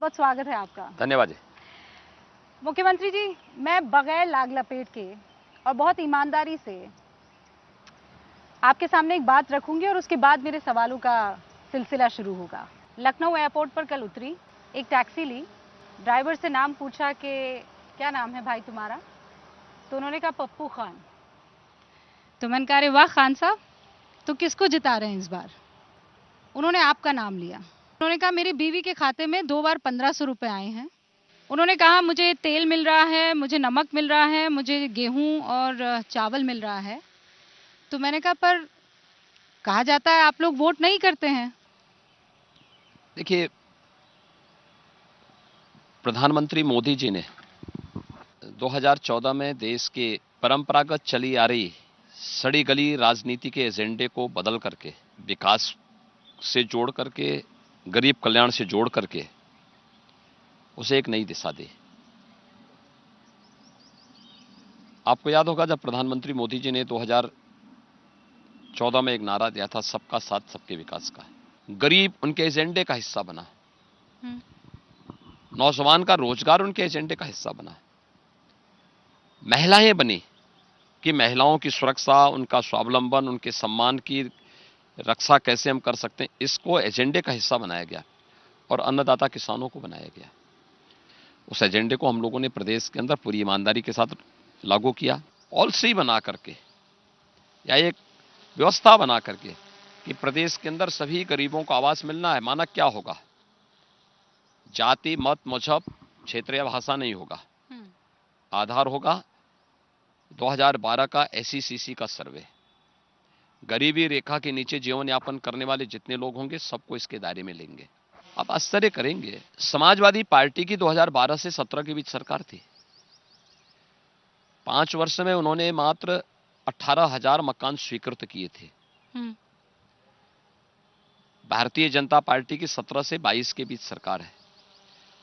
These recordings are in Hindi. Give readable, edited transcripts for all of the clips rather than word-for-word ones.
बहुत स्वागत है आपका। धन्यवाद जी। मुख्यमंत्री जी, मैं बगैर लाग लपेट के और बहुत ईमानदारी से आपके सामने एक बात रखूंगी और उसके बाद मेरे सवालों का सिलसिला शुरू होगा। लखनऊ एयरपोर्ट पर कल उतरी, एक टैक्सी ली, ड्राइवर से नाम पूछा कि क्या नाम है भाई तुम्हारा, तो उन्होंने कहा पप्पू खान। तो मैंने कहा अरे वाह खान साहब, तो किसको जिता रहे हैं इस बार। उन्होंने आपका नाम लिया। उन्होंने कहा मेरी बीवी के खाते में 2 बार 1500 रुपए आए हैं। उन्होंने कहा मुझे तेल मिल रहा है, मुझे नमक मिल रहा है, मुझे गेहूं और चावल मिल रहा है। तो मैंने कहा पर कहा जाता है आप लोग वोट नहीं करते हैं। देखिए, प्रधानमंत्री मोदी जी ने 2014 में देश के परंपरागत चली आ रही सड़ी गली राजनीति के एजेंडे को बदल करके, विकास से जोड़ करके, गरीब कल्याण से जोड़ करके उसे एक नई दिशा दी। आपको याद होगा जब प्रधानमंत्री मोदी जी ने 2014 में एक नारा दिया था, सबका साथ सबके विकास का। गरीब उनके एजेंडे का हिस्सा बना, नौजवान का रोजगार उनके एजेंडे का हिस्सा बना, महिलाएं बनी कि महिलाओं की सुरक्षा, उनका स्वावलंबन, उनके सम्मान की रक्षा कैसे हम कर सकते हैं, इसको एजेंडे का हिस्सा बनाया गया और अन्नदाता किसानों को बनाया गया। उस एजेंडे को हम लोगों ने प्रदेश के अंदर पूरी ईमानदारी के साथ लागू किया। पॉलिसी बना करके या एक व्यवस्था बना करके कि प्रदेश के अंदर सभी गरीबों को आवास मिलना है। मानक क्या होगा? जाति, मत, मजहब, क्षेत्र या भाषा नहीं होगा। आधार होगा 2012 का एसईसीसी का सर्वे। गरीबी रेखा के नीचे जीवन यापन करने वाले जितने लोग होंगे सबको इसके दायरे में लेंगे। आप आश्चर्य करेंगे, समाजवादी पार्टी की 2012 से 17 के बीच सरकार थी। 5 वर्ष में उन्होंने मात्र 18,000 मकान स्वीकृत किए थे। भारतीय जनता पार्टी की 17 से 22 के बीच सरकार है।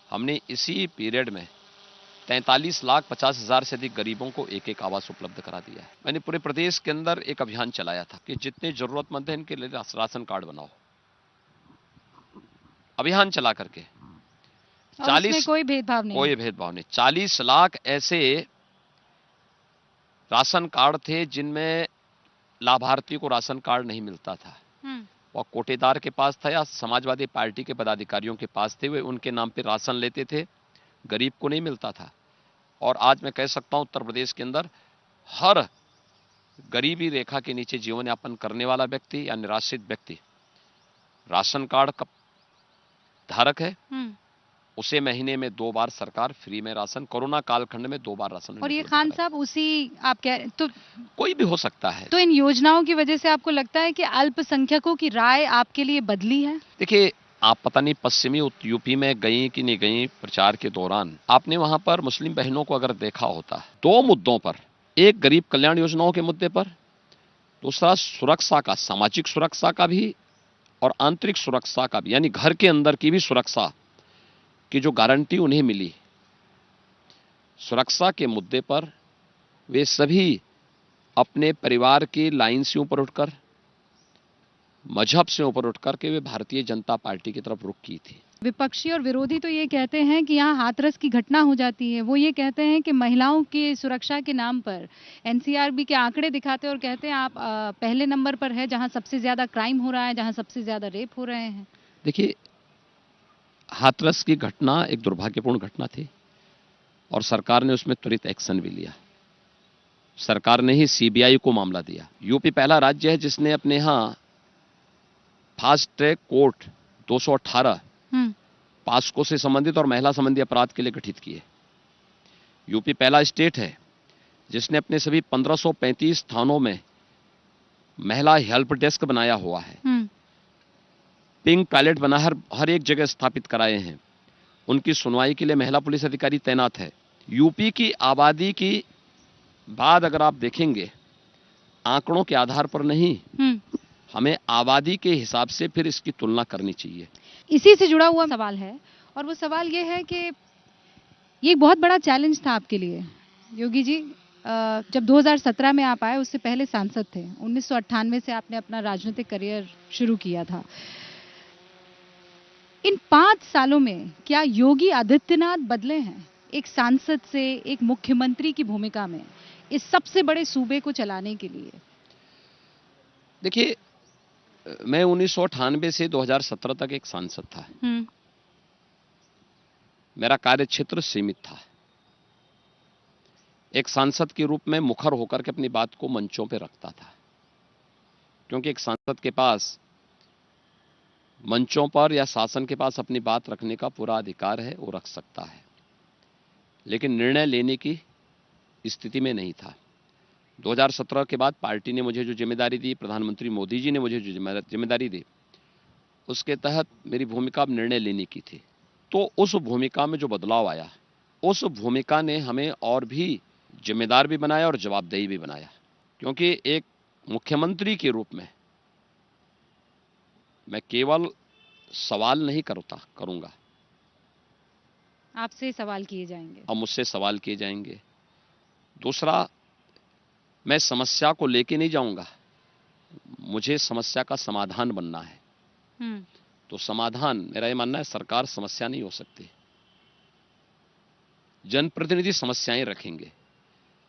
हमने इसी पीरियड में 43,50,000 से अधिक गरीबों को एक एक आवास उपलब्ध करा दिया है। मैंने पूरे प्रदेश के अंदर एक अभियान चलाया था कि जितने जरूरतमंद हैं इनके लिए राशन कार्ड बनाओ। अभियान चला करके 40 कोई भेदभाव नहीं। 40 लाख ऐसे राशन कार्ड थे जिनमें लाभार्थी को राशन कार्ड नहीं मिलता था। वह कोटेदार के पास था या समाजवादी पार्टी के पदाधिकारियों के पास थे, वे उनके नाम पे राशन लेते थे, गरीब को नहीं मिलता था। और आज मैं कह सकता हूं उत्तर प्रदेश के अंदर हर गरीबी रेखा के नीचे जीवन यापन करने वाला व्यक्ति या निराश्रित व्यक्ति राशन कार्ड का धारक है। उसे महीने में 2 बार सरकार फ्री में राशन, कोरोना कालखंड में 2 बार राशन। और ये खान साहब उसी आप कह तो कोई भी हो सकता है। तो इन योजनाओं की वजह से आपको लगता है कि अल्पसंख्यकों की राय आपके लिए बदली है? देखिए, आप पता नहीं पश्चिमी यूपी में गई कि नहीं गई प्रचार के दौरान, आपने वहां पर मुस्लिम बहनों को अगर देखा होता, 2 मुद्दों पर, एक गरीब कल्याण योजनाओं के मुद्दे पर, दूसरा सुरक्षा का, सामाजिक सुरक्षा का भी और आंतरिक सुरक्षा का भी, यानी घर के अंदर की भी सुरक्षा की जो गारंटी उन्हें मिली, सुरक्षा के मुद्दे पर वे सभी अपने परिवार की लाइन से ऊपर उठकर, मजहब से ऊपर उठकर के वे भारतीय जनता पार्टी की तरफ रुख की थी। विपक्षी और विरोधी तो ये कहते हैं कि यहाँ हाथरस की घटना हो जाती है। वो ये कहते हैं कि महिलाओं की सुरक्षा के नाम पर एनसीआरबी के आंकड़े दिखाते हैं और कहते हैं आप पहले नंबर पर है जहाँ सबसे ज्यादा क्राइम हो रहा है, जहाँ सबसे ज्यादा रेप हो रहे हैं। देखिए, हाथरस की घटना एक दुर्भाग्यपूर्ण घटना थी और सरकार ने उसमें त्वरित एक्शन भी लिया। सरकार ने ही सीबीआई को मामला दिया। यूपी पहला राज्य है जिसने अपने यहां फास्ट ट्रैक कोर्ट 218 पास्को से संबंधित और महिला संबंधी अपराध के लिए गठित किए। यूपी पहला स्टेट है जिसने अपने सभी 1535 थानों में महिला हेल्प डेस्क बनाया हुआ है। पिंक टॉयलेट बना हर एक जगह स्थापित कराए हैं। उनकी सुनवाई के लिए महिला पुलिस अधिकारी तैनात है। यूपी की आबादी की बात अगर आप देखेंगे, आंकड़ों के आधार पर नहीं, हमें आबादी के हिसाब से फिर इसकी तुलना करनी चाहिए। इसी से जुड़ा हुआ सवाल है और वो सवाल ये है कि ये एक बहुत बड़ा चैलेंज था आपके लिए योगी जी। जब 2017 में आप आए, उससे पहले सांसद थे। 1998 से आपने अपना राजनीतिक करियर शुरू किया था। इन 5 सालों में क्या योगी आदित्यनाथ बदले हैं एक सांसद से एक मुख्यमंत्री की भूमिका में इस सबसे बड़े सूबे को चलाने के लिए? देखिए, मैं 1998 से 2017 तक एक सांसद था। मेरा कार्य क्षेत्र सीमित था। एक सांसद के रूप में मुखर होकर के अपनी बात को मंचों पे रखता था, क्योंकि एक सांसद के पास मंचों पर या शासन के पास अपनी बात रखने का पूरा अधिकार है, वो रख सकता है, लेकिन निर्णय लेने की स्थिति में नहीं था। 2017 के बाद पार्टी ने मुझे जो जिम्मेदारी दी, प्रधानमंत्री मोदी जी ने मुझे जो जिम्मेदारी दी, उसके तहत मेरी भूमिका अब निर्णय लेने की थी। तो उस भूमिका में जो बदलाव आया, उस भूमिका ने हमें और भी जिम्मेदार भी बनाया और जवाबदेही भी बनाया, क्योंकि एक मुख्यमंत्री के रूप में मैं केवल सवाल नहीं करूंगा, आपसे सवाल किए जाएंगे। अब मुझसे सवाल किए जाएंगे। दूसरा, मैं समस्या को लेके नहीं जाऊंगा, मुझे समस्या का समाधान बनना है। तो समाधान, मेरा ये मानना है, सरकार समस्या नहीं हो सकती। जनप्रतिनिधि समस्याएं रखेंगे,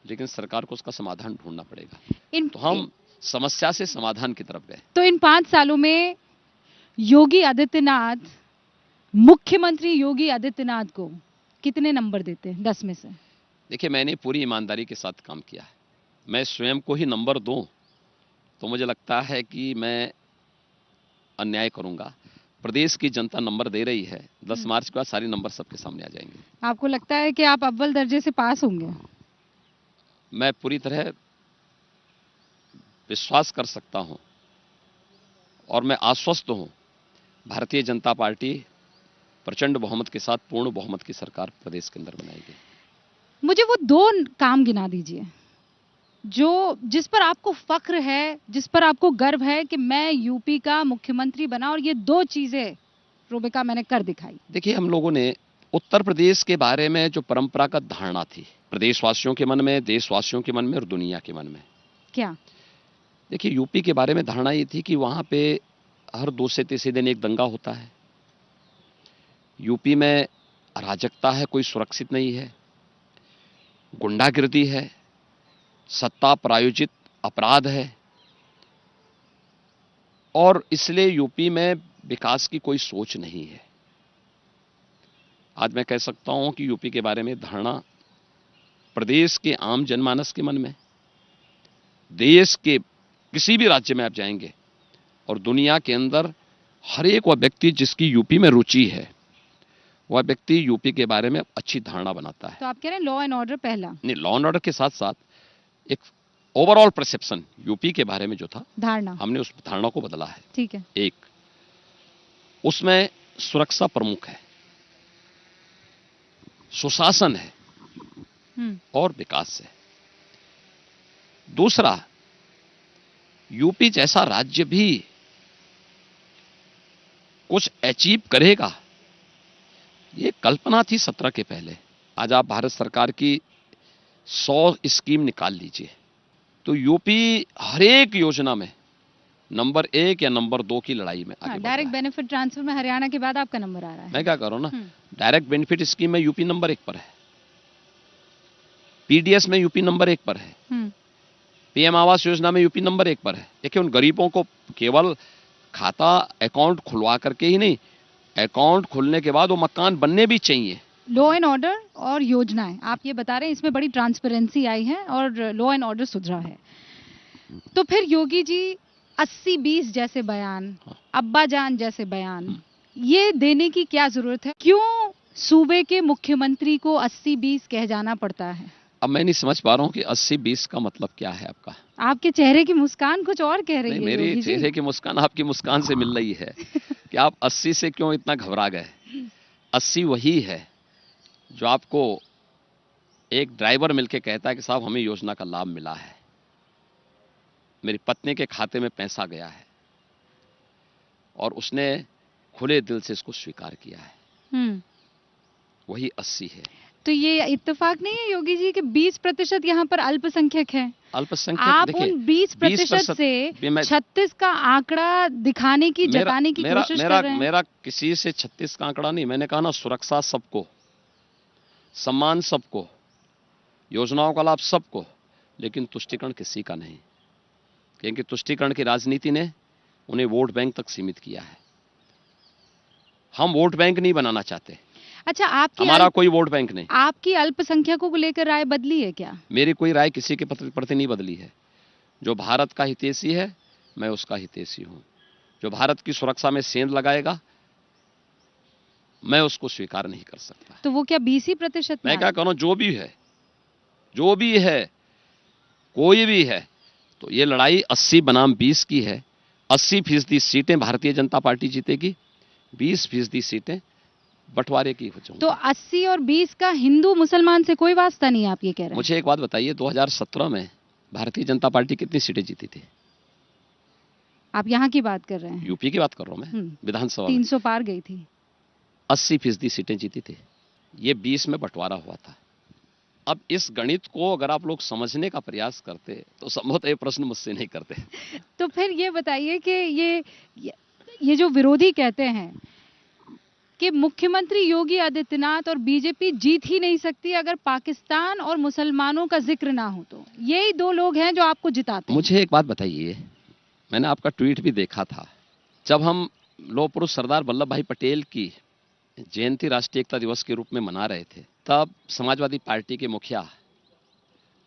लेकिन सरकार को उसका समाधान ढूंढना पड़ेगा। तो हम समस्या से समाधान की तरफ गए। तो इन 5 सालों में योगी आदित्यनाथ, मुख्यमंत्री योगी आदित्यनाथ को कितने नंबर देते हैं 10 में से? देखिए, मैंने पूरी ईमानदारी के साथ काम किया है। मैं स्वयं को ही नंबर दूं तो मुझे लगता है कि मैं अन्याय करूंगा। प्रदेश की जनता नंबर दे रही है। 10 मार्च के बाद सारे नंबर सबके सामने आ जाएंगे। आपको लगता है कि आप अव्वल दर्जे से पास होंगे? मैं पूरी तरह विश्वास कर सकता हूं और मैं आश्वस्त हूं, भारतीय जनता पार्टी प्रचंड बहुमत के साथ पूर्ण बहुमत की सरकार प्रदेश के अंदर बनाएगी। मुझे वो 2 काम गिना दीजिए जिस पर आपको फक्र है, जिस पर आपको गर्व है कि मैं यूपी का मुख्यमंत्री बना और ये 2 चीजें रूबिका मैंने कर दिखाई। देखिए, हम लोगों ने उत्तर प्रदेश के बारे में जो परंपरागत धारणा थी प्रदेशवासियों के मन में, देशवासियों के मन में और दुनिया के मन में, क्या? देखिए, यूपी के बारे में धारणा ये थी कि वहां पे हर 2 से 3 दिन एक दंगा होता है। यूपी में अराजकता है, कोई सुरक्षित नहीं है, गुंडागिर्दी है, सत्ता प्रायोजित अपराध है, और इसलिए यूपी में विकास की कोई सोच नहीं है। आज मैं कह सकता हूं कि यूपी के बारे में धारणा प्रदेश के आम जनमानस के मन में, देश के किसी भी राज्य में आप जाएंगे और दुनिया के अंदर हर एक वह व्यक्ति जिसकी यूपी में रुचि है, वह व्यक्ति यूपी के बारे में अच्छी धारणा बनाता है। तो आप कह रहे हैं लॉ एंड ऑर्डर पहला? नहीं, लॉ एंड ऑर्डर के साथ साथ एक ओवरऑल परसेप्शन यूपी के बारे में जो था, धारणा, हमने उस धारणा को बदला है। ठीक है। एक, उसमें सुरक्षा प्रमुख है, सुशासन है और विकास है। दूसरा, यूपी जैसा राज्य भी कुछ अचीव करेगा, ये कल्पना थी 17 के पहले। आज आप भारत सरकार की 100 स्कीम निकाल लीजिए, तो यूपी हर एक योजना में नंबर 1 या नंबर 2 की लड़ाई में आगे। डायरेक्ट बेनिफिट ट्रांसफर में हरियाणा के बाद आपका नंबर आ रहा है। मैं क्या कर रहा हूं ना, डायरेक्ट बेनिफिट स्कीम में यूपी नंबर 1 पर है, पीडीएस में यूपी नंबर 1 पर है, पीएम आवास योजना में यूपी नंबर 1 पर है। देखिए, उन गरीबों को केवल खाता अकाउंट खुलवा करके ही नहीं, अकाउंट खुलने के बाद वो मकान बनने भी चाहिए। लॉ एंड ऑर्डर और योजनाएं आप ये बता रहे हैं, इसमें बड़ी ट्रांसपेरेंसी आई है और लॉ एंड ऑर्डर सुधरा है। तो फिर योगी जी 80-20 जैसे बयान, अब्बा जान जैसे बयान, ये देने की क्या जरूरत है? क्यों सूबे के मुख्यमंत्री को 80-20 कह जाना पड़ता है? अब मैं नहीं समझ पा रहा हूं कि 80-20 का मतलब क्या है आपका। आपके चेहरे की मुस्कान कुछ और कह रही है। मेरे चेहरे की मुस्कान आपकी मुस्कान से मिल रही है कि आप 80 से क्यों इतना घबरा गए। 80 वही है जो आपको एक ड्राइवर मिलके कहता है कि साहब हमें योजना का लाभ मिला है, मेरी पत्नी के खाते में पैसा गया है और उसने खुले दिल से इसको स्वीकार किया है, वही 80 है। तो ये इत्तेफाक नहीं है योगी जी कि 20% यहाँ पर अल्पसंख्यक हैं? अल्पसंख्यक आप देखिए, उन 20% से भी मैं 36 का आंकड़ा दिखाने की, मेरा जताने की मेरा कोशिश मेरा कर रहे हैं। मेरा किसी से 36 का आंकड़ा नहीं, मैंने कहा ना सुरक्षा सबको, सम्मान सबको, योजनाओं का लाभ सबको, लेकिन तुष्टीकरण किसी का नहीं, क्योंकि तुष्टीकरण की राजनीति ने उन्हें वोट बैंक तक सीमित किया है। हम वोट बैंक नहीं बनाना चाहते, अच्छा, हमारा कोई वोट बैंक नहीं। आपकी अल्पसंख्यकों को लेकर राय बदली है क्या? मेरी कोई राय किसी के प्रति नहीं बदली है। जो भारत का हितैषी है मैं उसका हितैषी हूं। जो भारत की सुरक्षा में सेंध लगाएगा मैं उसको स्वीकार नहीं कर सकता। तो वो क्या 20% मैं क्या करूं, जो भी है, जो भी है, कोई भी है, तो ये लड़ाई 80 बनाम 20 की है। 80% सीटें भारतीय जनता पार्टी जीतेगी, 20% सीटें बंटवारे की हो जाएंगी। तो 80 और 20 का हिंदू मुसलमान से कोई वास्ता नहीं, आप ये कह रहे हैं? मुझे एक बात बताइए, 2017 में भारतीय जनता पार्टी कितनी सीटें जीती थी? आप यहाँ की बात कर रहे हैं? यूपी की बात कर रहा हूं मैं, विधानसभा में 300 पार गई थी। 80% सीटें जीती थी, ये 20 में बंटवारा हुआ था। अब इस गणित को अगर आप लोग समझने का प्रयास करते तो संभवतः ये प्रश्न मुझसे नहीं करते। तो फिर ये बताइए कि ये जो विरोधी कहते हैं कि मुख्यमंत्री योगी आदित्यनाथ और बीजेपी जीत ही नहीं सकती अगर पाकिस्तान और मुसलमानों का जिक्र ना हो, तो यही दो लोग हैं जो आपको जिताते हैं। मुझे एक बात बताइए, मैंने आपका ट्वीट भी देखा था, जब हम लौह पुरुष सरदार वल्लभ भाई पटेल की जयंती राष्ट्रीय एकता दिवस के रूप में मना रहे थे, तब समाजवादी पार्टी के मुखिया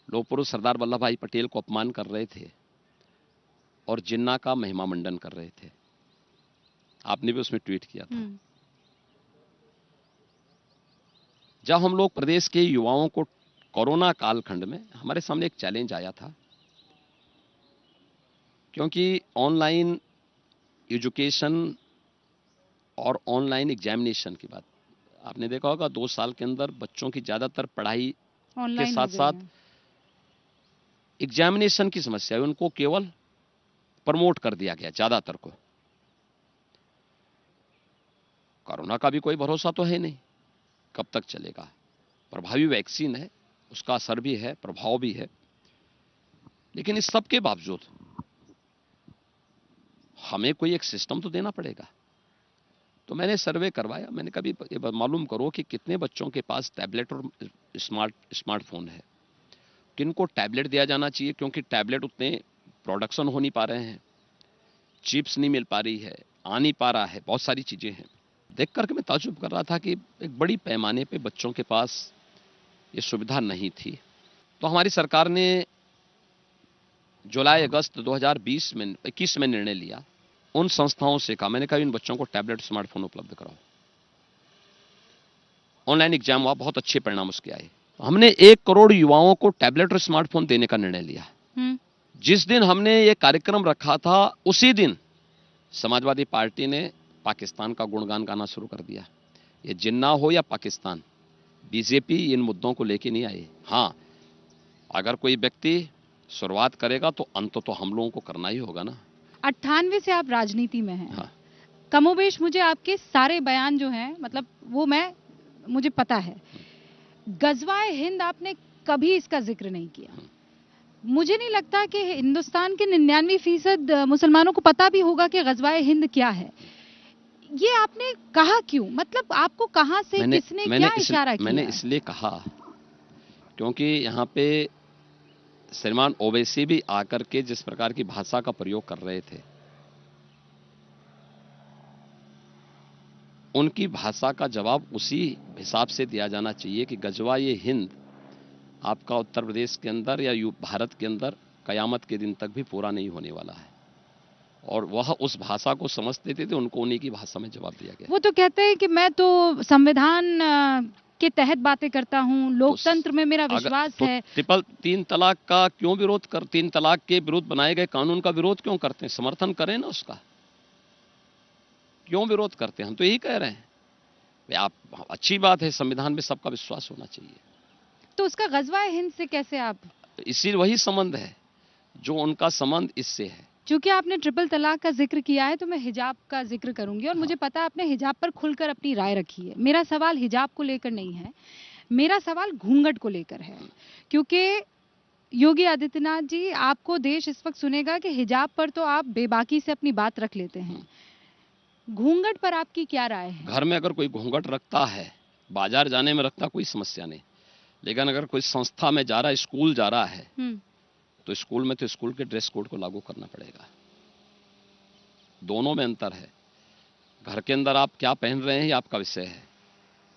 लौह पुरुष सरदार वल्लभ भाई पटेल को अपमान कर रहे थे और जिन्ना का महिमा मंडन कर रहे थे। आपने भी उसमें ट्वीट किया था। जब हम लोग प्रदेश के युवाओं को कोरोना कालखंड में, हमारे सामने एक चैलेंज आया था, क्योंकि ऑनलाइन एजुकेशन और ऑनलाइन एग्जामिनेशन की बात आपने देखा होगा, 2 साल के अंदर बच्चों की ज्यादातर पढ़ाई के साथ साथ एग्जामिनेशन की समस्या है, उनको केवल प्रमोट कर दिया गया ज्यादातर को। कोरोना का भी कोई भरोसा तो है नहीं कब तक चलेगा। प्रभावी वैक्सीन है, उसका असर भी है, प्रभाव भी है, लेकिन इस सब के बावजूद हमें कोई एक सिस्टम तो देना पड़ेगा। तो मैंने सर्वे करवाया, मैंने कभी मालूम करो कि कितने बच्चों के पास टैबलेट और स्मार्टफोन है, किनको टैबलेट दिया जाना चाहिए, क्योंकि टैबलेट उतने प्रोडक्शन हो नहीं पा रहे हैं, चिप्स नहीं मिल पा रही है, आ नहीं पा रहा है, बहुत सारी चीजें हैं। देख करके मैं ताज्जुब कर रहा था कि एक बड़ी पैमाने पे बच्चों के पास ये सुविधा नहीं थी। तो हमारी सरकार ने जुलाई अगस्त 2021 में निर्णय लिया, उन संस्थाओं से कहा, मैंने कहा इन बच्चों को टैबलेट स्मार्टफोन उपलब्ध कराओ। ऑनलाइन एग्जाम हुआ, बहुत अच्छे परिणाम उसके आए। हमने 1 करोड़ युवाओं को टैबलेट और स्मार्टफोन देने का निर्णय लिया। जिस दिन हमने ये कार्यक्रम रखा था उसी दिन समाजवादी पार्टी ने पाकिस्तान का गुणगान गाना शुरू कर दिया। ये जिन्ना हो या पाकिस्तान, बीजेपी इन मुद्दों को लेके नहीं आई। हाँ, अगर कोई व्यक्ति शुरुआत करेगा तो अंत तो हम लोगों को करना ही होगा ना। 98 से आप राजनीति में हैं। हाँ। कमोबेश मुझे आपके सारे बयान जो हैं, मतलब वो मुझे पता है। गजवाए हिंद आपने कभी इसका जिक्र नहीं किया। मुझे नहीं लगता कि हिंदुस्तान के 99% मुसलमानों को पता भी होगा कि गजवाए हिंद क्या है। ये आपने कहा क्यों? मतलब आपको कहां से, किसने क्या इशारा किया? मैंने इसलिए कहा क्योंकि यहाँ पे श्रीमान ओवैसी भी आकर के जिस प्रकार की भाषा का प्रयोग कर रहे थे, उनकी भाषा का जवाब उसी हिसाब से दिया जाना चाहिए कि गजवाए हिंद आपका उत्तर प्रदेश के अंदर या भारत के अंदर कयामत के दिन तक भी पूरा नहीं होने वाला है। और वह उस भाषा को समझते थे, उनको उन्हीं की भाषा में जवाब दिया गया। वो तो कहते हैं कि मैं तो संविधान के तहत बातें करता हूं, लोकतंत्र में मेरा विश्वास है। 3 तलाक का क्यों विरोध 3 तलाक के विरुद्ध बनाए गए कानून का विरोध क्यों करते हैं? समर्थन करें ना उसका, क्यों विरोध करते हैं? हम तो यही कह रहे हैं, आप अच्छी बात है, संविधान में सबका विश्वास होना चाहिए। तो उसका गजवाए हिंद से कैसे आप? इसी वही संबंध है जो उनका संबंध इससे है। चूंकि आपने ट्रिपल तलाक का जिक्र किया है तो मैं हिजाब का जिक्र करूंगी, और मुझे पता है आपने हिजाब पर खुलकर अपनी राय रखी है। मेरा सवाल हिजाब को लेकर नहीं है, मेरा सवाल घूंघट को लेकर है, क्योंकि योगी आदित्यनाथ जी, आपको देश इस वक्त सुनेगा कि हिजाब पर तो आप बेबाकी से अपनी बात रख लेते हैं, घूंघट पर आपकी क्या राय है? घर में अगर कोई घूंघट रखता है, बाजार जाने में रखता, कोई समस्या नहीं, लेकिन अगर कोई संस्था में जा रहा है, स्कूल जा रहा है, तो स्कूल में तो स्कूल के ड्रेस कोड को लागू करना पड़ेगा। दोनों में अंतर है। घर के अंदर आप क्या पहन रहे हैं ये आपका विषय है,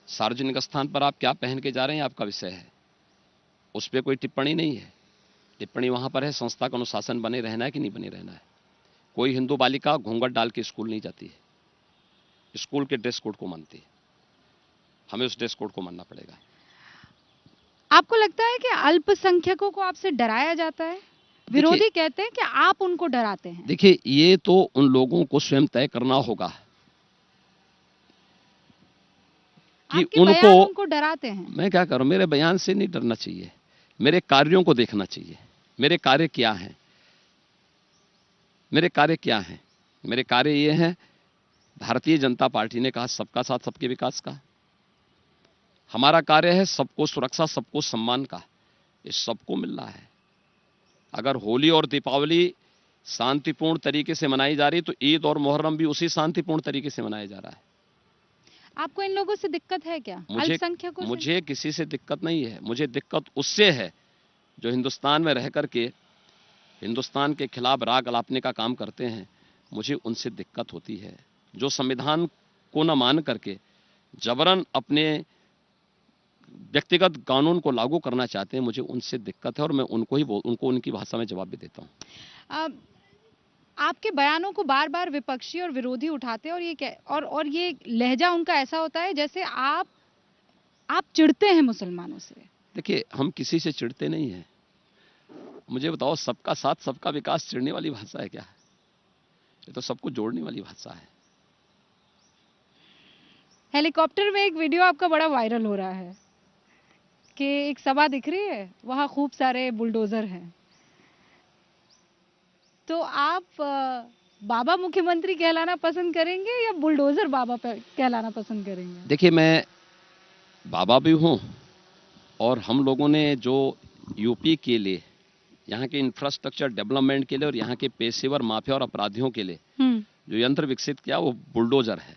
सार्वजनिक स्थान पर आप क्या पहन के जा रहे हैं ये आपका विषय है, उस पर कोई टिप्पणी नहीं है। टिप्पणी वहां पर है संस्था का अनुशासन बने रहना है कि नहीं बने रहना है। कोई हिंदू बालिका घूंघट डाल के स्कूल नहीं जाती है, स्कूल के ड्रेस कोड को मानती है, हमें उस ड्रेस कोड को मानना पड़ेगा। आपको लगता है कि अल्पसंख्यकों को आपसे डराया जाता है? विरोधी कहते हैं कि आप उनको डराते हैं। देखिए, ये तो उन लोगों को स्वयं तय करना होगा कि उनको डराते हैं। मैं क्या करूं, मेरे बयान से नहीं डरना चाहिए, मेरे कार्यों को देखना चाहिए। मेरे कार्य क्या हैं? मेरे कार्य क्या हैं? मेरे कार्य ये हैं, भारतीय जनता पार्टी ने कहा सबका साथ सबके विकास का। हमारा कार्य है सबको सुरक्षा, सबको सम्मान का। ये सबको मिल रहा है। अगर होली और दीपावली शांतिपूर्ण तरीके से मनाई जा रही तो ईद और मुहर्रम भी उसी शांतिपूर्ण तरीके से मनाया जा रहा है। आपको इन लोगों से दिक्कत है क्या? अल्पसंख्यकों से? मुझे किसी से दिक्कत नहीं है। मुझे दिक्कत उससे है जो हिंदुस्तान में रह करके हिंदुस्तान के खिलाफ राग अलापने का काम करते हैं। मुझे उनसे दिक्कत होती है जो संविधान को न मान करके जबरन अपने व्यक्तिगत कानून को लागू करना चाहते हैं। मुझे उनसे दिक्कत है और मैं उनको उनकी भाषा में जवाब भी देता हूं। आपके बयानों को बार बार विपक्षी और विरोधी उठाते हैं और ये लहजा उनका ऐसा होता है जैसे आप चिढ़ते हैं मुसलमानों से। देखिए, हम किसी से चिढ़ते नहीं हैं। मुझे बताओ, सबका साथ सबका विकास चिढ़ने वाली भाषा है क्या? ये तो सबको जोड़ने वाली भाषा है। हेलीकॉप्टर में एक वीडियो आपका बड़ा वायरल हो रहा है कि एक सभा दिख रही है, वहां खूब सारे बुलडोजर हैं, तो आप बाबा मुख्यमंत्री कहलाना पसंद करेंगे या बुलडोजर बाबा कहलाना पसंद करेंगे? देखिए, मैं बाबा भी हूं और हम लोगों ने जो यूपी के लिए, यहाँ के इंफ्रास्ट्रक्चर डेवलपमेंट के लिए और यहाँ के पेशेवर माफिया और अपराधियों के लिए जो यंत्र विकसित किया वो बुलडोजर है।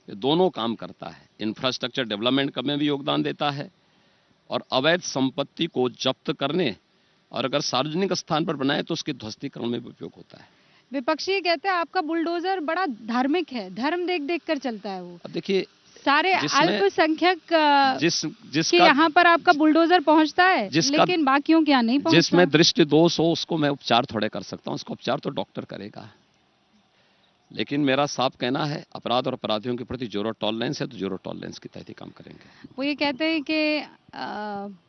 ये दोनों काम करता है। इंफ्रास्ट्रक्चर डेवलपमेंट में भी योगदान देता है और अवैध संपत्ति को जब्त करने और अगर सार्वजनिक स्थान पर बनाए तो उसके ध्वस्तीकरण में भी उपयोग होता है। विपक्षी कहते हैं आपका बुलडोजर बड़ा धार्मिक है, धर्म देख देख कर चलता है वो। अब देखिए, सारे अल्पसंख्यक जिसका यहाँ पर आपका बुलडोजर पहुंचता है, लेकिन बाकियों के यहाँ नहीं पहुंचता। जिसमें दृष्टि दोष हो उसको मैं उपचार थोड़े कर सकता हूँ, उसका उपचार तो डॉक्टर करेगा। लेकिन मेरा साफ कहना है, अपराध और अपराधियों के प्रति जीरो टॉलरेंस है, तो जीरो टॉलरेंस के तहत ही काम करेंगे। वो ये कहते हैं कि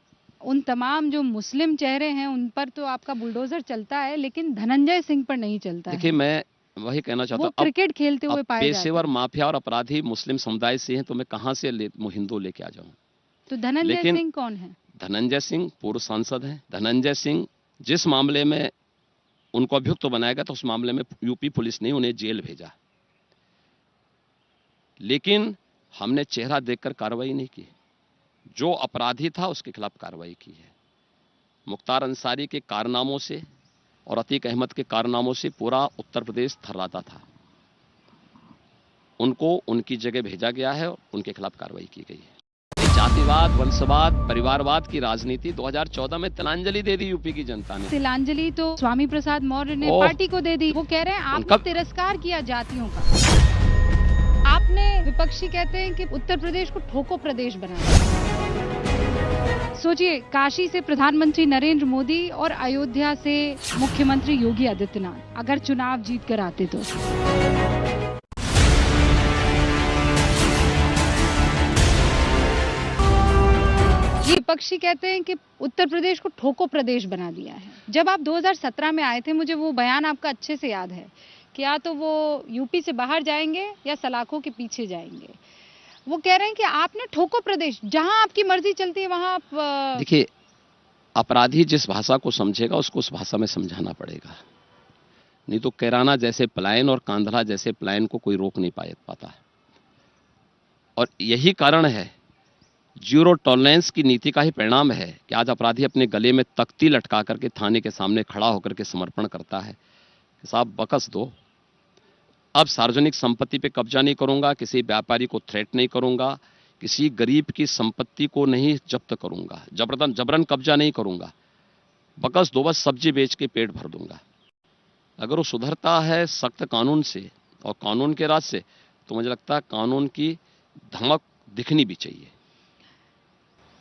उन तमाम जो मुस्लिम चेहरे हैं उन पर तो आपका बुलडोजर चलता है, लेकिन धनंजय सिंह पर नहीं चलता है। देखिए, मैं वही कहना चाहता हूँ, क्रिकेट खेलते हुए पाए जाते हैं। पेशेवर माफिया और अपराधी मुस्लिम समुदाय से हैं, तो मैं कहां से हिंदू लेके आ जाऊं? तो धनंजय सिंह कौन है? धनंजय सिंह पूर्व सांसद हैं। धनंजय सिंह जिस मामले में उनको अभियुक्त बनाया गया तो उस मामले में यूपी पुलिस ने उन्हें जेल भेजा, लेकिन हमने चेहरा देखकर कार्रवाई नहीं की। जो अपराधी था उसके खिलाफ कार्रवाई की है। मुख्तार अंसारी के कारनामों से और अतीक अहमद के कारनामों से पूरा उत्तर प्रदेश थर्राता था। उनको उनकी जगह भेजा गया है और उनके खिलाफ कार्रवाई की गई है। जातिवाद, वंशवाद, परिवारवाद की राजनीति 2014 में तिलांजलि दे दी यूपी की जनता ने। तिलांजलि तो स्वामी प्रसाद मौर्य ने पार्टी को दे दी। वो कह रहे हैं आपने तिरस्कार किया जातियों का। आपने, विपक्षी कहते हैं कि उत्तर प्रदेश को ठोको प्रदेश बनाया। सोचिए, काशी से प्रधानमंत्री नरेंद्र मोदी और अयोध्या से मुख्यमंत्री योगी आदित्यनाथ अगर चुनाव जीत कर आते तो। ये विपक्षी कहते हैं कि उत्तर प्रदेश को ठोको प्रदेश बना दिया है। जब आप 2017 में आए थे, मुझे वो बयान आपका अच्छे से याद है कि या तो वो यूपी से बाहर जाएंगे या सलाखों के पीछे जाएंगे। वो कह रहे हैं कि आपने ठोको प्रदेश, जहां आपकी मर्जी चलती है वहां आप। देखिए, अपराधी जिस भाषा को समझेगा उसको उस भाषा में समझाना पड़ेगा, नहीं तो कैराना जैसे पलायन और कांधला जैसे पलायन को कोई रोक नहीं पाता। और यही कारण है जीरो टॉलरेंस की नीति का ही परिणाम है कि आज अपराधी अपने गले में तख्ती लटका करके थाने के सामने खड़ा होकर के समर्पण करता है कि साहब बकस दो, अब सार्वजनिक संपत्ति पे कब्जा नहीं करूंगा, किसी व्यापारी को थ्रेट नहीं करूंगा, किसी गरीब की संपत्ति को नहीं जब्त करूंगा, जबरन कब्जा नहीं करूंगा, बकस दो, बस सब्जी बेच के पेट भर दूंगा। अगर वो सुधरता है सख्त कानून से और कानून के राज से, तो मुझे लगता है कानून की धमक दिखनी भी चाहिए।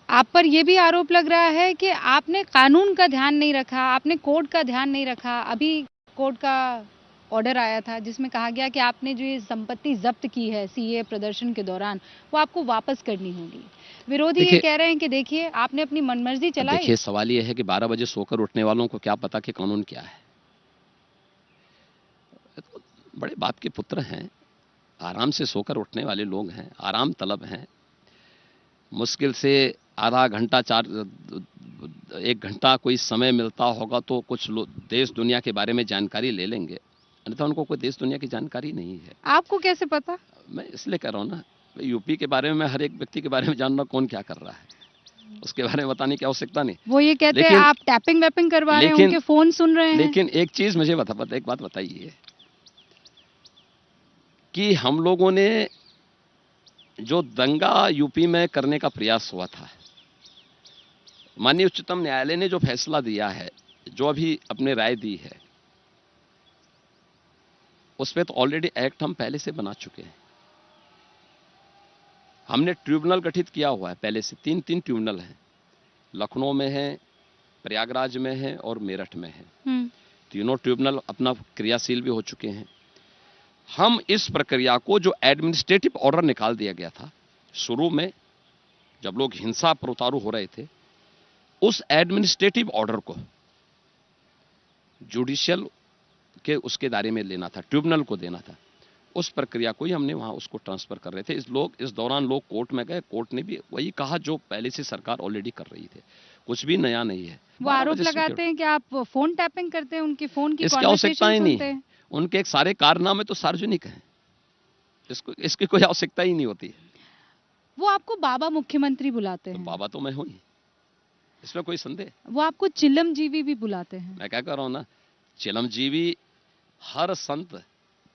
आप पर यह भी आरोप लग रहा है कि आपने कानून का ध्यान नहीं रखा, आपने कोर्ट का ध्यान नहीं रखा। अभी कोर्ट का ऑर्डर आया था जिसमें कहा गया कि आपने जो ये संपत्ति जब्त की है सीए प्रदर्शन के दौरान, वो आपको वापस करनी होगी। विरोधी ये कह रहे हैं कि देखिए आपने अपनी मनमर्जी चलाई। देखिए, सवाल ये है कि 12 बजे सोकर उठने वालों को क्या पता कि कानून क्या है। बड़े बाप के पुत्र हैं, आराम से सोकर उठने वाले लोग हैं, आराम तलब हैं। मुश्किल से आधा घंटा 1 घंटा कोई समय मिलता होगा तो कुछ देश दुनिया के बारे में जानकारी ले लेंगे, अन्यथा उनको कोई देश दुनिया की जानकारी नहीं है। आपको कैसे पता? मैं इसलिए कह रहा हूँ ना, यूपी के बारे में हर एक व्यक्ति के बारे में जानना कौन क्या कर रहा है, उसके बारे में बताने की आवश्यकता नहीं। वो ये कहते हैं आप टैपिंग वैपिंग करवा रहे हैं, उनके फोन सुन रहे हैं। लेकिन एक चीज मुझे एक बात बताइए कि हम लोगों ने जो दंगा यूपी में करने का प्रयास हुआ था, माननीय उच्चतम न्यायालय ने जो फैसला दिया है, जो अभी अपने राय दी है, उसमें तो ऑलरेडी एक्ट हम पहले से बना चुके हैं। हमने ट्रिब्यूनल गठित किया हुआ है पहले से, 3 ट्रिब्यूनल हैं, लखनऊ में है, प्रयागराज में है और मेरठ में है। तीनों ट्रिब्यूनल अपना क्रियाशील भी हो चुके हैं। हम इस प्रक्रिया को, जो एडमिनिस्ट्रेटिव ऑर्डर निकाल दिया गया था शुरू में जब लोग हिंसा पर उतारू हो रहे थे, उस एडमिनिस्ट्रेटिव ऑर्डर को जुडिशियल के उसके दायरे में लेना था, ट्रिब्यूनल को देना था। उस प्रक्रिया को ही हमने वहां उसको ट्रांसफर कर रहे थे। इस दौरान लोग कोर्ट में गए, कोर्ट ने भी वही कहा जो पहले से सरकार ऑलरेडी कर रही थी, कुछ भी नया नहीं है। वो आरोप लगाते हैं कि आप फोन टैपिंग करते हैं, उनकी फोन की इसकी आवश्यकता ही नहीं, उनके एक सारे कारनामे तो सार्वजनिक हैं, इसकी कोई आवश्यकता ही नहीं होती। वो आपको बाबा मुख्यमंत्री बुलाते हैं। तो बाबा तो मैं हूं ही, इसमें कोई संदेह? वो आपको चिलमजीवी भी बुलाते हैं। मैं क्या कह रहा हूं ना, चिलमजीवी हर संत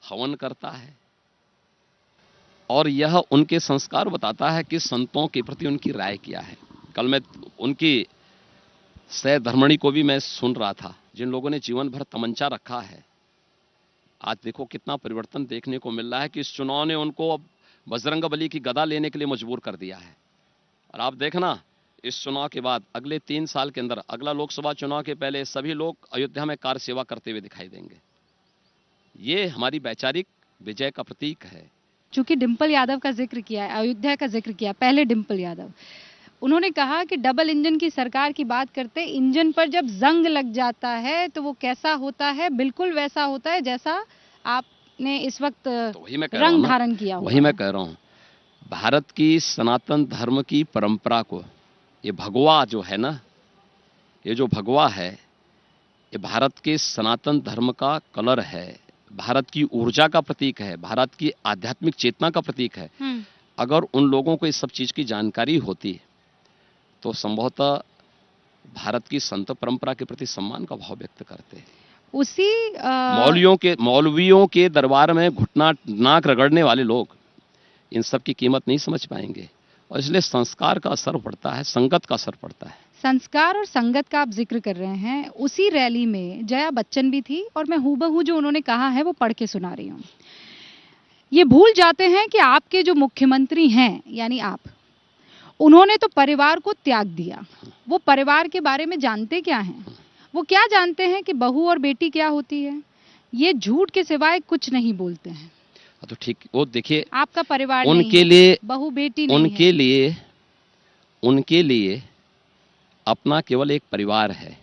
हवन करता है और यह उनके संस्कार बताता है कि संतों के प्रति उनकी राय क्या है। कल मैं उनकी सहधर्मणी को भी मैं सुन रहा था, जिन लोगों ने जीवन भर तमंचा रखा है, आज देखो कितना परिवर्तन देखने को मिल रहा है कि इस चुनाव ने उनको बजरंगबली की गदा लेने के लिए मजबूर कर दिया है। और आप देखना, इस चुनाव के बाद अगले 3 साल के अंदर, अगला लोकसभा चुनाव के पहले सभी लोग अयोध्या में कार सेवा करते हुए दिखाई देंगे। ये हमारी वैचारिक विजय का प्रतीक है। चूंकि डिंपल यादव का जिक्र किया है, अयोध्या का जिक्र किया, पहले डिंपल यादव, उन्होंने कहा कि डबल इंजन की सरकार की बात करते, इंजन पर जब जंग लग जाता है तो वो कैसा होता है, बिल्कुल वैसा होता है जैसा आपने इस वक्त रंग धारण किया हुआ। वही मैं कह रहा हूं, भारत की सनातन धर्म की परंपरा को, ये भगवा जो है ना, ये जो भगवा है, ये भारत के सनातन धर्म का कलर है, भारत की ऊर्जा का प्रतीक है, भारत की आध्यात्मिक चेतना का प्रतीक है। अगर उन लोगों को इस सब चीज की जानकारी होती तो संभवतः भारत की संत परंपरा के प्रति सम्मान का भाव व्यक्त करते। उसी मौलवियों के दरबार में घुटना नाक रगड़ने वाले लोग इन सब की कीमत नहीं समझ पाएंगे, और इसलिए संस्कार का असर पड़ता है, संगत का असर पड़ता है। संस्कार और संगत का आप जिक्र कर रहे हैं, उसी रैली में जया बच्चन भी थी और मैं हूबहू जो उन्होंने कहा है वो पढ़ के सुना रही हूँ। ये भूल जाते हैं कि आपके जो मुख्यमंत्री हैं, यानी आप, उन्होंने तो परिवार को त्याग दिया। वो परिवार के बारे में जानते क्या हैं? वो क्या जानते हैं कि बहू और बेटी क्या होती है? ये झूठ के सिवाय कुछ नहीं बोलते हैं। तो ठीक, वो देखिए, आपका परिवार उनके लिए बहू बेटी नहीं है, उनके लिए अपना केवल एक परिवार है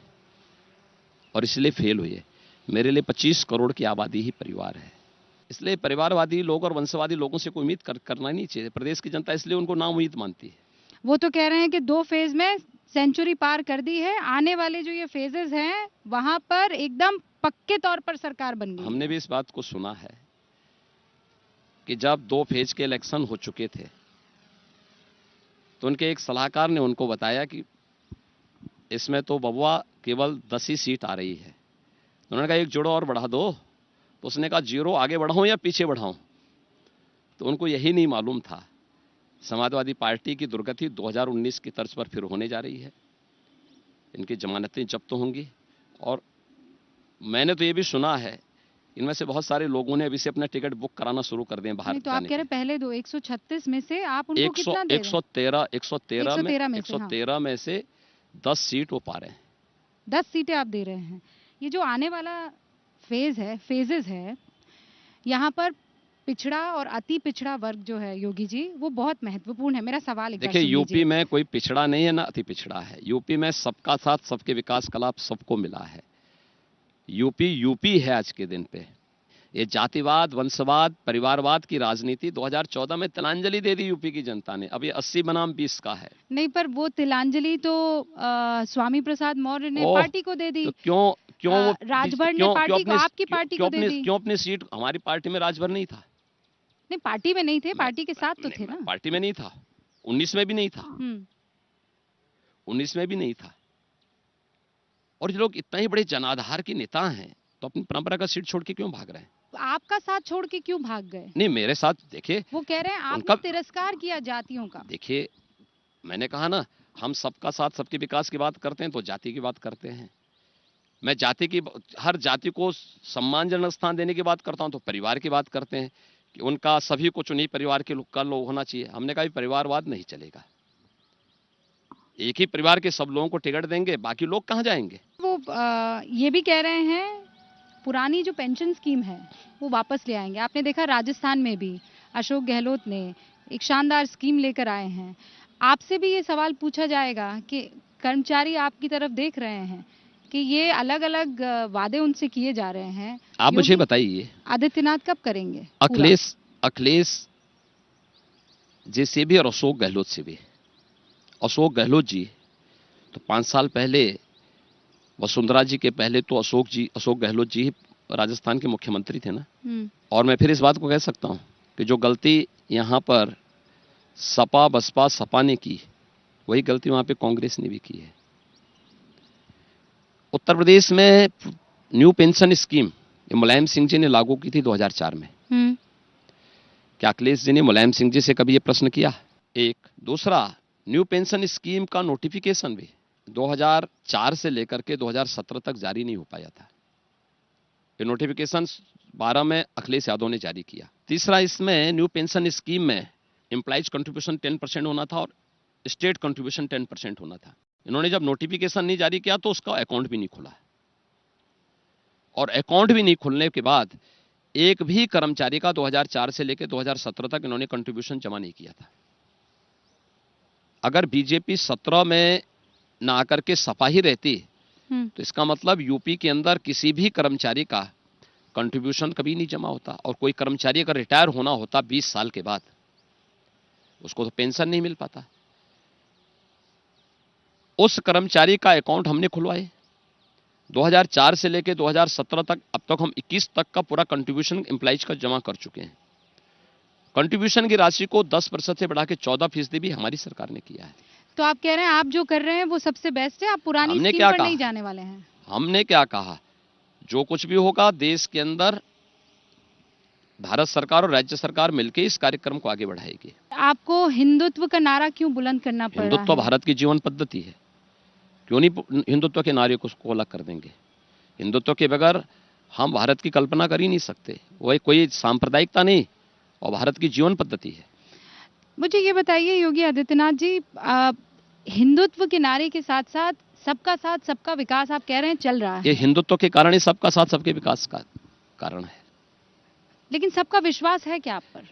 और इसलिए फेल हुए। मेरे लिए 25 करोड़ की आबादी ही परिवार है, इसलिए परिवारवादी लोग और वंशवादी लोगों से कोई उम्मीद करना नहीं चाहिए। प्रदेश की जनता इसलिए उनको नाउम्मीद मानती है। वो तो कह रहे हैं कि 2 फेज में सेंचुरी पार कर दी है, आने वाले जो ये फेजेस हैं वहां पर एकदम पक्के तौर पर सरकार बन गई। हमने भी इस बात को सुना है कि जब 2 फेज के इलेक्शन हो चुके थे तो उनके एक सलाहकार ने उनको बताया कि इसमें तो बबुआ केवल 10 ही सीट आ रही है। तो उन्होंने कहा एक जोड़ो और बढ़ा दो। तो उसने कहा 0 आगे बढ़ाऊं या पीछे बढ़ाऊं। तो उनको यही नहीं मालूम था समाजवादी पार्टी की दुर्गति 2019 की तर्ज पर फिर होने जा रही है। इनकी जमानतें जब्त होंगी और मैंने तो ये भी सुना है इनमें से बहुत सारे लोगों ने अभी से अपना टिकट बुक कराना शुरू कर दिए बाहर नहीं तो आप जाने कह रहे के। पहले दो 136 में से आप उनको कितना दे रहे हैं? 113 113 में से, हाँ। 113 में से 10 सीट वो पा रहे हैं। 10 सीटें आप दे रहे हैं। ये जो आने वाला फेजेस है, यहाँ पर पिछड़ा और अति पिछड़ा वर्ग जो है योगी जी, वो बहुत महत्वपूर्ण है। मेरा सवाल एक बार देखिए सुन यूपी लीजिए। में कोई पिछड़ा नहीं है ना अति पिछड़ा है। यूपी में सबका साथ सबके विकास का लाभ सबको मिला है। यूपी है आज के दिन पे। ये जातिवाद, वंशवाद, परिवारवाद की राजनीति 2014 में तिलांजलि दे दी यूपी की जनता ने। अब ये 80 बनाम 20 का है। नहीं, पर वो तिलांजलि तो स्वामी प्रसाद मौर्य ने ओह, पार्टी को दे दी। तो क्यों क्यों वो राजभर ने पार्टी को, आपकी पार्टी को दे दी। क्यों अपनी सीट, हमारी पार्टी में राजभर नहीं था। नहीं, पार्टी में नहीं थे, पार्टी के साथ तो थे ना। पार्टी में नहीं था, 19 में भी नहीं था, 19 में भी नहीं था। और ये लोग इतना ही बड़े जनाधार के नेता हैं तो अपनी परंपरा का सीट छोड़ के क्यों भाग रहे हैं? आपका साथ छोड़ के क्यों भाग गए? नहीं, मेरे साथ देखिए, वो कह रहे हैं आपने तिरस्कार किया जातियों का। देखिए मैंने कहा ना, हम सबका साथ सबके विकास की बात करते हैं तो जाति की बात करते हैं। मैं जाति की, हर जाति को सम्मानजनक स्थान देने की बात करता हूं तो परिवार की बात करते हैं कि उनका सभी को चुनी परिवार के का लोग होना चाहिए। हमने कहा परिवारवाद नहीं चलेगा। एक ही परिवार के सब लोगों को टिकट देंगे, बाकी लोग कहां जाएंगे? वो ये भी कह रहे हैं पुरानी जो पेंशन स्कीम है वो वापस ले आएंगे। आपने देखा राजस्थान में भी अशोक गहलोत ने एक शानदार स्कीम लेकर आए हैं। आपसे भी ये सवाल पूछा जाएगा कि कर्मचारी आपकी तरफ देख रहे हैं कि ये अलग अलग वादे उनसे किए जा रहे हैं। आप मुझे बताइए, आदित्यनाथ कब करेंगे? अखिलेश जी से भी और अशोक गहलोत से भी। अशोक गहलोत जी तो 5 साल पहले, वसुंधरा जी के पहले तो अशोक गहलोत जी राजस्थान के मुख्यमंत्री थे ना। और मैं फिर इस बात को कह सकता हूं कि जो गलती यहां पर सपा बसपा सपा ने की, वही गलती वहां पे कांग्रेस ने भी की है। उत्तर प्रदेश में न्यू पेंशन स्कीम ये मुलायम सिंह जी ने लागू की थी 2004 में। क्या अखिलेश जी ने मुलायम सिंह जी से कभी ये प्रश्न किया? एक। दूसरा, न्यू पेंशन स्कीम का नोटिफिकेशन भी 2004 से लेकर के 2017 तक जारी नहीं हो पाया था। ये नोटिफिकेशन 12 में अखिलेश यादव ने जारी किया। तीसरा, इसमें न्यू पेंशन स्कीम में एम्प्लॉइज कंट्रीब्यूशन 10% होना था और स्टेट कंट्रीब्यूशन 10% होना था। इन्होंने जब नोटिफिकेशन नहीं जारी किया तो उसका अकाउंट भी नहीं खुला, और अकाउंट भी नहीं खुलने के बाद एक भी कर्मचारी का 2004 से लेकर 2017 तक इन्होंने कंट्रीब्यूशन जमा नहीं किया था। अगर बीजेपी 17 में ना आकर के सपा ही रहती तो इसका मतलब यूपी के अंदर किसी भी कर्मचारी का कंट्रीब्यूशन कभी नहीं जमा होता, और कोई कर्मचारी अगर रिटायर होना होता 20 साल के बाद, उसको तो पेंशन नहीं मिल पाता। उस कर्मचारी का अकाउंट हमने खुलवाए 2004 से लेकर 2017 तक। अब तक हम 21 तक का पूरा कंट्रीब्यूशन एम्प्लॉइज का जमा कर चुके हैं। कंट्रीब्यूशन की राशि को 10% से बढ़ा के 14% भी हमारी सरकार ने किया है। तो आप कह रहे हैं आप जो कर रहे हैं वो सबसे बेस्ट है, आप पुरानी स्कीम पर नहीं जाने वाले हैं? हमने क्या कहा? जो कुछ भी होगा देश के अंदर भारत सरकार और राज्य सरकार मिलकर इस कार्यक्रम को आगे बढ़ाएगी। आपको हिंदुत्व का नारा क्यों बुलंद करना पड़ रहा है? हिंदुत्व भारत की जीवन पद्धति है। क्यों नहीं हिंदुत्व के नारे को अलग कर देंगे? हिंदुत्व के बगैर हम भारत की कल्पना कर ही नहीं सकते। वह कोई सांप्रदायिकता नहीं, और भारत की जीवन पद्धति है। मुझे ये बताइए योगी आदित्यनाथ जी, हिंदुत्व के नारे के साथ साथ सबका विकास आप कह रहे हैं चल रहा है। ये हिंदुत्व के कारण ही सबका साथ सबके विकास का कारण है। लेकिन सबका विश्वास है क्या आप पर?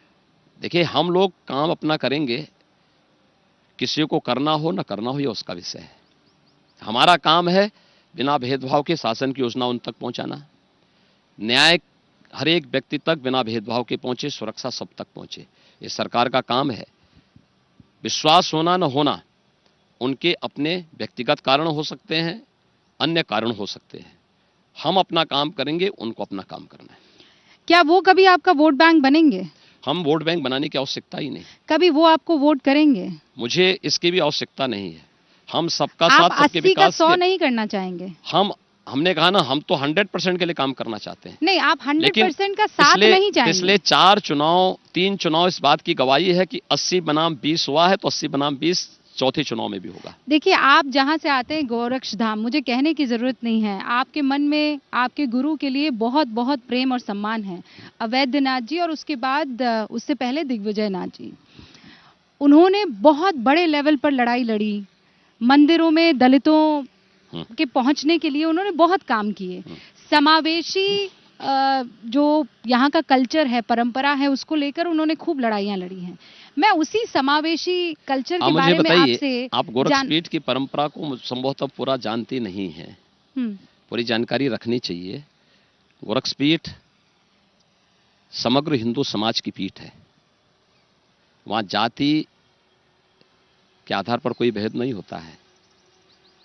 देखिए, हम लोग काम अपना करेंगे, किसी को करना हो ना करना हो ये उसका विषय है। हमारा काम है बिना भेदभाव के शासन की योजना उन तक पहुंचाना, न्याय हर एक व्यक्ति तक बिना भेदभाव के पहुंचे, सुरक्षा सब तक पहुंचे। ये सरकार का काम है। विश्वास होना न होना उनके अपने व्यक्तिगत कारण हो सकते हैं, अन्य कारण हो सकते हैं। हम अपना काम करेंगे, उनको अपना काम करना है। क्या वो कभी आपका वोट बैंक बनेंगे? हम वोट बैंक बनाने की आवश्यकता ही नहीं। कभी वो आपको वोट करेंगे? मुझे इसकी भी आवश्यकता नहीं है। हम सबका आप साथ सबके 80 का विकास 100 नहीं करना चाहेंगे? हमने कहा ना, हम तो 100% के लिए काम करना चाहते हैं। नहीं, आप 100% का साथ पिछले नहीं चाहेंगे? पिछले 3 चुनाव इस बात की गवाही है कि 80 बनाम 20 हुआ है, तो 80 बनाम 20 चौथे चुनाव में भी होगा। देखिए, आप जहां से आते हैं गोरक्षधाम, मुझे कहने की जरूरत नहीं है, आपके मन में आपके गुरु के लिए बहुत बहुत प्रेम और सम्मान है। अवैधनाथ जी और उसके बाद उससे पहले दिग्विजय नाथ जी, उन्होंने बहुत बड़े लेवल पर लड़ाई लड़ी। मंदिरों में दलितों के पहुंचने के लिए उन्होंने बहुत काम किए। समावेशी जो यहाँ का कल्चर है, परंपरा है, उसको लेकर उन्होंने खूब लड़ाइयां लड़ी हैं। मैं उसी समावेशी कल्चर के बारे में आपसे आप गोरक्षपीठ की परंपरा को संभवतः पूरा जानती नहीं है। पूरी जानकारी रखनी चाहिए। गोरक्षपीठ समग्र हिंदू समाज की पीठ है। वहां जाति के आधार पर कोई भेद नहीं होता है।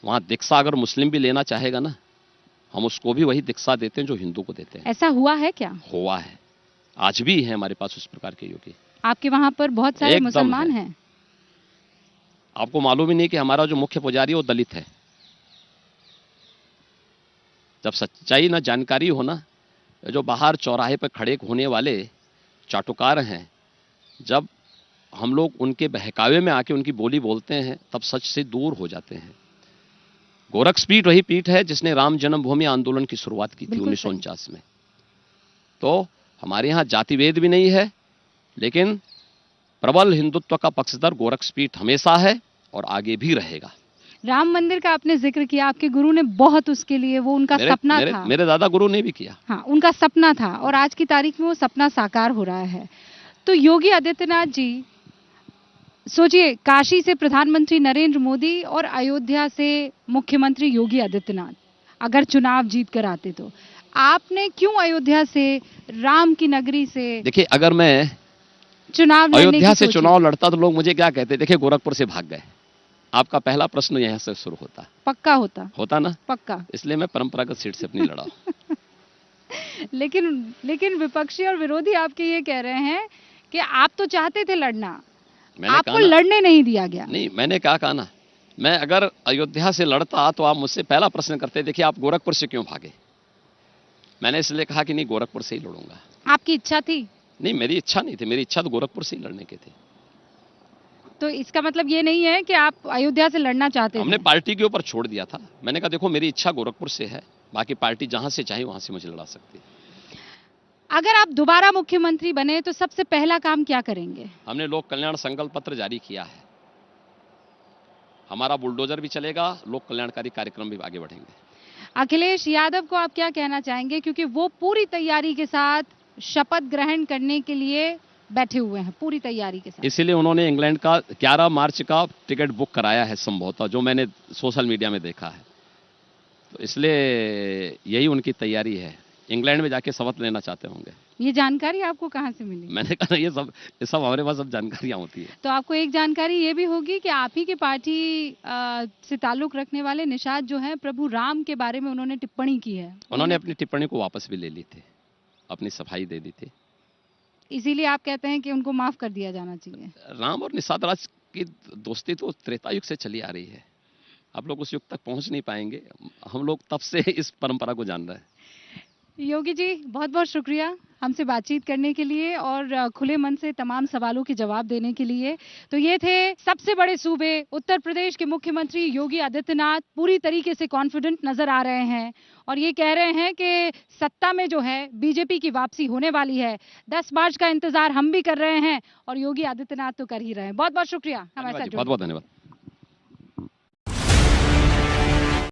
वहां दीक्षा अगर मुस्लिम भी लेना चाहेगा ना, हम उसको भी वही दीक्षा देते हैं जो हिंदू को देते हैं। ऐसा हुआ है क्या? हुआ है, आज भी है हमारे पास उस प्रकार के योगी। आपके वहां पर बहुत सारे मुसलमान हैं। आपको मालूम ही नहीं कि हमारा जो मुख्य पुजारी है वो दलित है। जब सच्चाई ना जानकारी हो ना, जो बाहर चौराहे पर खड़े होने वाले चाटुकार हैं, जब हम लोग उनके बहकावे में आके उनकी बोली बोलते हैं, तब सच से दूर हो जाते हैं। गोरक्षपीठ वही पीठ है जिसने राम जन्मभूमि आंदोलन की शुरुआत की थी 1949 में। तो हमारे यहाँ जातिभेद भी नहीं है, लेकिन प्रबल हिंदुत्व का पक्षधर गोरक्षपीठ हमेशा है और आगे भी रहेगा। राम मंदिर का आपने जिक्र किया, आपके गुरु ने बहुत उसके लिए, वो उनका सपना था। मेरे दादा गुरु ने भी किया। हाँ, उनका सपना था और आज की तारीख में वो सपना साकार हो रहा है। तो योगी आदित्यनाथ जी, सोचिए, काशी से प्रधानमंत्री नरेंद्र मोदी और अयोध्या से मुख्यमंत्री योगी आदित्यनाथ अगर चुनाव जीत कर आते, तो आपने क्यों अयोध्या से, राम की नगरी से, देखिए, अगर मैं अयोध्या से चुनाव लड़ता तो लोग मुझे क्या कहते? देखिए, गोरखपुर से भाग गए। आपका पहला प्रश्न यहाँ से शुरू होता। पक्का होता ना? पक्का। इसलिए मैं परंपरागत सीट से अपनी लड़ा। लेकिन विपक्षी और विरोधी आपके ये कह रहे हैं कि आप तो चाहते थे लड़ना, आपको लड़ने नहीं दिया गया। नहीं, मैंने क्या कहा ना, मैं अगर अयोध्या से लड़ता तो आप मुझसे पहला प्रश्न करते, देखिए आप गोरखपुर से क्यों भागे? मैंने इसलिए कहा कि नहीं, गोरखपुर से ही लड़ूंगा। आपकी इच्छा थी? नहीं, मेरी इच्छा नहीं थी। मेरी इच्छा तो गोरखपुर से ही लड़ने की थी। तो इसका मतलब ये नहीं है कि आप अयोध्या से लड़ना चाहते थे? हमने पार्टी के ऊपर छोड़ दिया था। मैंने कहा देखो, मेरी इच्छा गोरखपुर से है, बाकी पार्टी जहां से चाहे वहां से मुझे लड़ा सकती है। अगर आप दोबारा मुख्यमंत्री बने तो सबसे पहला काम क्या करेंगे? हमने लोक कल्याण संकल्प पत्र जारी किया है। हमारा बुलडोजर भी चलेगा, लोक कल्याणकारी कार्यक्रम भी आगे बढ़ेंगे। अखिलेश यादव को आप क्या कहना चाहेंगे, क्योंकि वो पूरी तैयारी के साथ शपथ ग्रहण करने के लिए बैठे हुए हैं, पूरी तैयारी के साथ? इसीलिए उन्होंने इंग्लैंड का 11 मार्च का टिकट बुक कराया है संभवतः, जो मैंने सोशल मीडिया में देखा है। तो इसलिए यही उनकी तैयारी है। इंग्लैंड में जाके शपथ लेना चाहते होंगे। ये जानकारी आपको कहाँ से मिली? मैंने कहा ये सब हमारे पास सब जानकारियां होती है। तो आपको एक जानकारी ये भी होगी कि आप ही के पार्टी से ताल्लुक रखने वाले निषाद जो है, प्रभु राम के बारे में उन्होंने टिप्पणी की है। उन्होंने अपनी टिप्पणी को वापस भी ले ली थी, अपनी सफाई दे दी थी। इसीलिए आप कहते हैं कि उनको माफ कर दिया जाना चाहिए? राम और निषाद राज की दोस्ती तो त्रेता युग से चली आ रही है। आप लोग उस युग तक पहुंच नहीं पाएंगे। हम लोग तब से इस परंपरा को जान रहे हैं। योगी जी, बहुत बहुत शुक्रिया हमसे बातचीत करने के लिए और खुले मन से तमाम सवालों के जवाब देने के लिए। तो ये थे सबसे बड़े सूबे उत्तर प्रदेश के मुख्यमंत्री योगी आदित्यनाथ। पूरी तरीके से कॉन्फिडेंट नजर आ रहे हैं और ये कह रहे हैं कि सत्ता में जो है बीजेपी की वापसी होने वाली है। 10 मार्च का इंतजार हम भी कर रहे हैं और योगी आदित्यनाथ तो कर ही रहे हैं। बहुत बहुत शुक्रिया हमारे साथ। बहुत बहुत धन्यवाद।